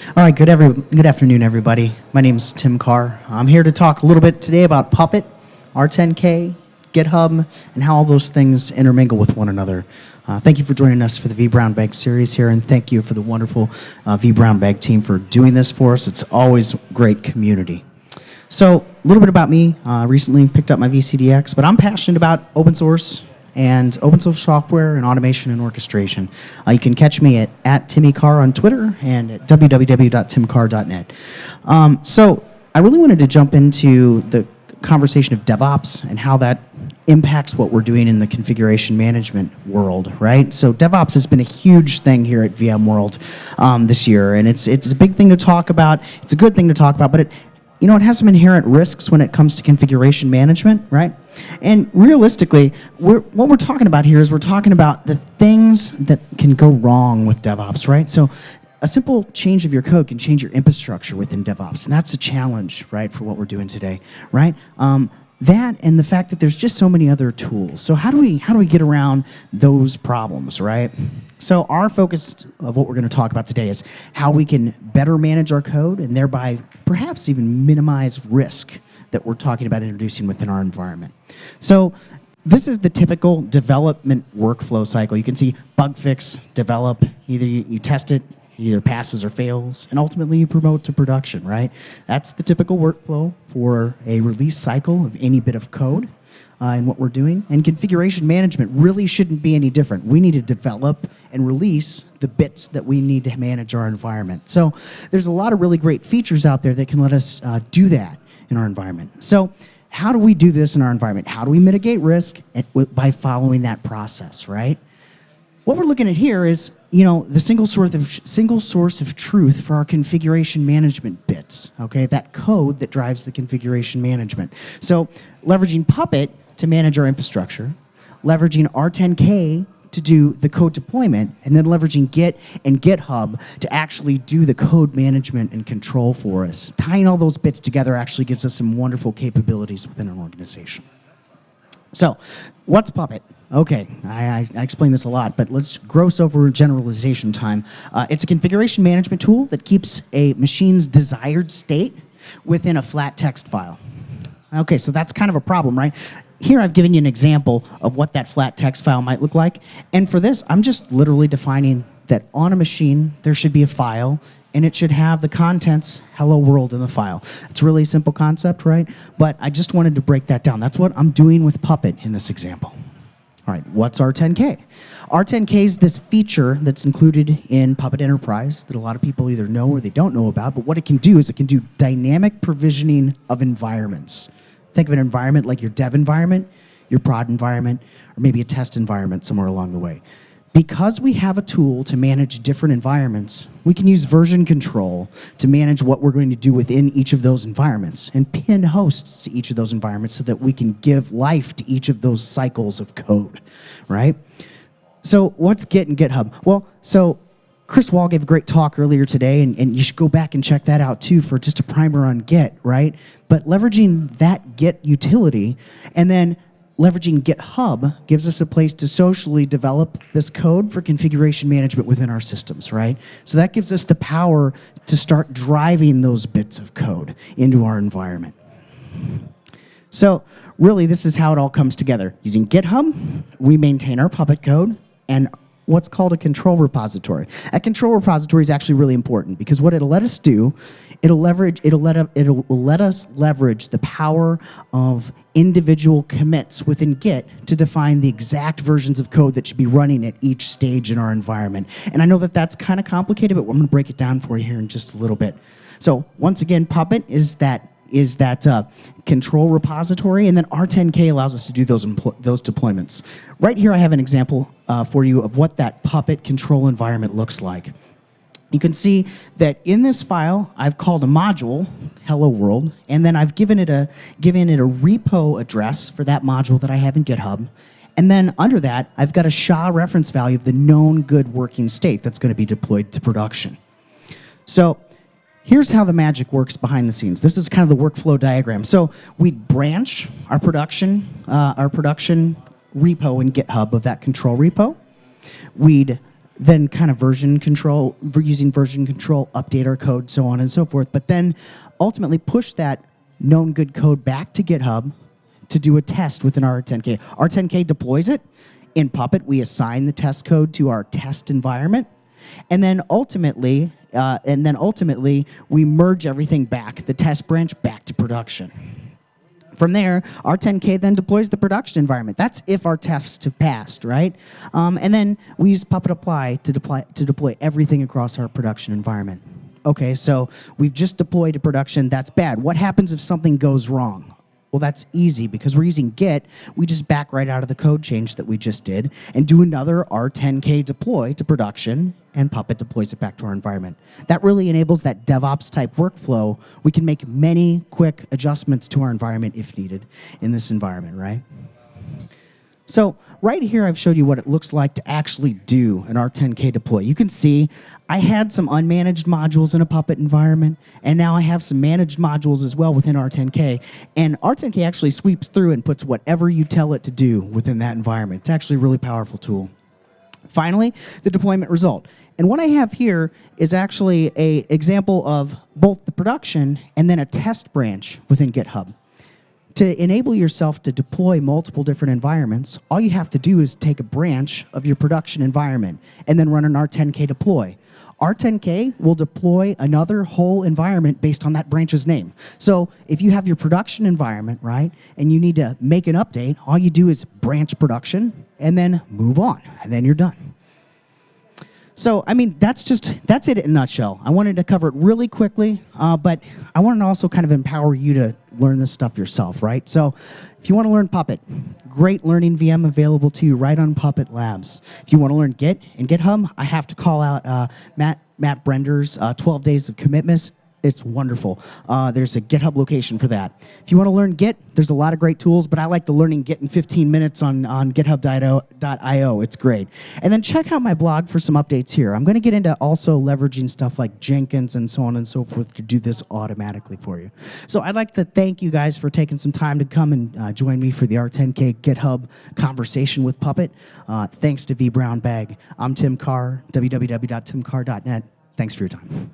All right, good afternoon, everybody. My name's Tim Carr. I'm here to talk a little bit today about Puppet, R10K, GitHub, and how all those things intermingle with one another. Thank you for joining us for the vBrownbag series here, and thank you for the wonderful vBrownbag team for doing this for us. It's always great community. So, a little bit about me. Recently picked up my VCDX, but I'm passionate about open source and open source software and automation and orchestration. You can catch me at Timmy Carr on Twitter and at www.timcarr.net. So I really wanted to jump into the conversation of DevOps and how that impacts what we're doing in the configuration management world, right? So DevOps has been a huge thing here at VMworld this year, and it's a big thing to talk about. It's a good thing to talk about, but it has some inherent risks when it comes to configuration management, right? And realistically, what we're talking about here is we're talking about the things that can go wrong with DevOps, right? So a simple change of your code can change your infrastructure within DevOps, and that's a challenge, right, for what we're doing today, right? That and the fact that there's just so many other tools. So how do we get around those problems, right? So our focus of what we're going to talk about today is how we can better manage our code and thereby perhaps even minimize risk that we're talking about introducing within our environment. So this is the typical development workflow cycle. You can see bug fix, develop, either you test it, either passes or fails, and ultimately you promote to production, right? That's the typical workflow for a release cycle of any bit of code in what we're doing. And configuration management really shouldn't be any different. We need to develop and release the bits that we need to manage our environment. So there's a lot of really great features out there that can let us do that in our environment. So how do we do this in our environment? How do we mitigate risk by following that process, right? What we're looking at here is, the single source of truth for our configuration management bits, okay? That code that drives the configuration management. So leveraging Puppet to manage our infrastructure, leveraging R10K to do the code deployment, and then leveraging Git and GitHub to actually do the code management and control for us. Tying all those bits together actually gives us some wonderful capabilities within an organization. So, what's Puppet? Okay, I explain this a lot, but let's gross over generalization time. It's a configuration management tool that keeps a machine's desired state within a flat text file. Okay, so that's kind of a problem, right? Here I've given you an example of what that flat text file might look like. And for this, I'm just literally defining that on a machine, there should be a file, and it should have the contents, hello world, in the file. It's a really simple concept, right? But I just wanted to break that down. That's what I'm doing with Puppet in this example. All right, what's R10K? R10K is this feature that's included in Puppet Enterprise that a lot of people either know or they don't know about, but what it can do is it can do dynamic provisioning of environments. Think of an environment like your dev environment, your prod environment, or maybe a test environment somewhere along the way. Because we have a tool to manage different environments, we can use version control to manage what we're going to do within each of those environments and pin hosts to each of those environments so that we can give life to each of those cycles of code, right? So what's Git and GitHub? Well, so Chris Wall gave a great talk earlier today, and you should go back and check that out too for just a primer on Git, right? But leveraging that Git utility and then leveraging GitHub gives us a place to socially develop this code for configuration management within our systems, right? So that gives us the power to start driving those bits of code into our environment. So really, this is how it all comes together. Using GitHub, we maintain our Puppet code and what's called a control repository. A control repository is actually really important because what it'll let us do, it'll let us leverage the power of individual commits within Git to define the exact versions of code that should be running at each stage in our environment. And I know that that's kind of complicated, but I'm going to break it down for you here in just a little bit. So once again, Puppet is that control repository, and then R10K allows us to do those deployments. Right here I have an example for you of what that Puppet control environment looks like. You can see that in this file, I've called a module, hello world, and then I've given it a repo address for that module that I have in GitHub. And then under that, I've got a SHA reference value of the known good working state that's going to be deployed to production. So here's how the magic works behind the scenes. This is kind of the workflow diagram. So we'd branch our production repo in GitHub of that control repo. We'd then kind of version control, using version control, update our code, so on and so forth, but then ultimately push that known good code back to GitHub to do a test within R10K. R10K deploys it. In Puppet, we assign the test code to our test environment, and then ultimately, we merge everything back, the test branch back to production. From there, R10K then deploys the production environment. That's if our tests have passed, right? And then we use Puppet Apply to deploy everything across our production environment. Okay, so we've just deployed to production. That's bad. What happens if something goes wrong? Well, that's easy because we're using Git. We just back right out of the code change that we just did and do another R10K deploy to production, and Puppet deploys it back to our environment. That really enables that DevOps type workflow. We can make many quick adjustments to our environment if needed in this environment, right? So right here, I've showed you what it looks like to actually do an R10K deploy. You can see I had some unmanaged modules in a Puppet environment, and now I have some managed modules as well within R10K. And R10K actually sweeps through and puts whatever you tell it to do within that environment. It's actually a really powerful tool. Finally, the deployment result. And what I have here is actually an example of both the production and then a test branch within GitHub. To enable yourself to deploy multiple different environments, all you have to do is take a branch of your production environment and then run an R10K deploy. R10K will deploy another whole environment based on that branch's name. So if you have your production environment, right, and you need to make an update, all you do is branch production and then move on, and then you're done. So, I mean, that's it in a nutshell. I wanted to cover it really quickly, but I wanted to also kind of empower you to learn this stuff yourself, right? So, if you want to learn Puppet, great learning VM available to you right on Puppet Labs. If you want to learn Git and GitHub, I have to call out Matt Brender's 12 Days of Commitment. It's wonderful. There's a GitHub location for that. If you want to learn Git, there's a lot of great tools, but I like the learning Git in 15 minutes on github.io. It's great. And then check out my blog for some updates here. I'm going to get into also leveraging stuff like Jenkins and so on and so forth to do this automatically for you. So I'd like to thank you guys for taking some time to come and join me for the R10K GitHub conversation with Puppet. Thanks to vBrownbag. I'm Tim Carr, www.timcarr.net. Thanks for your time.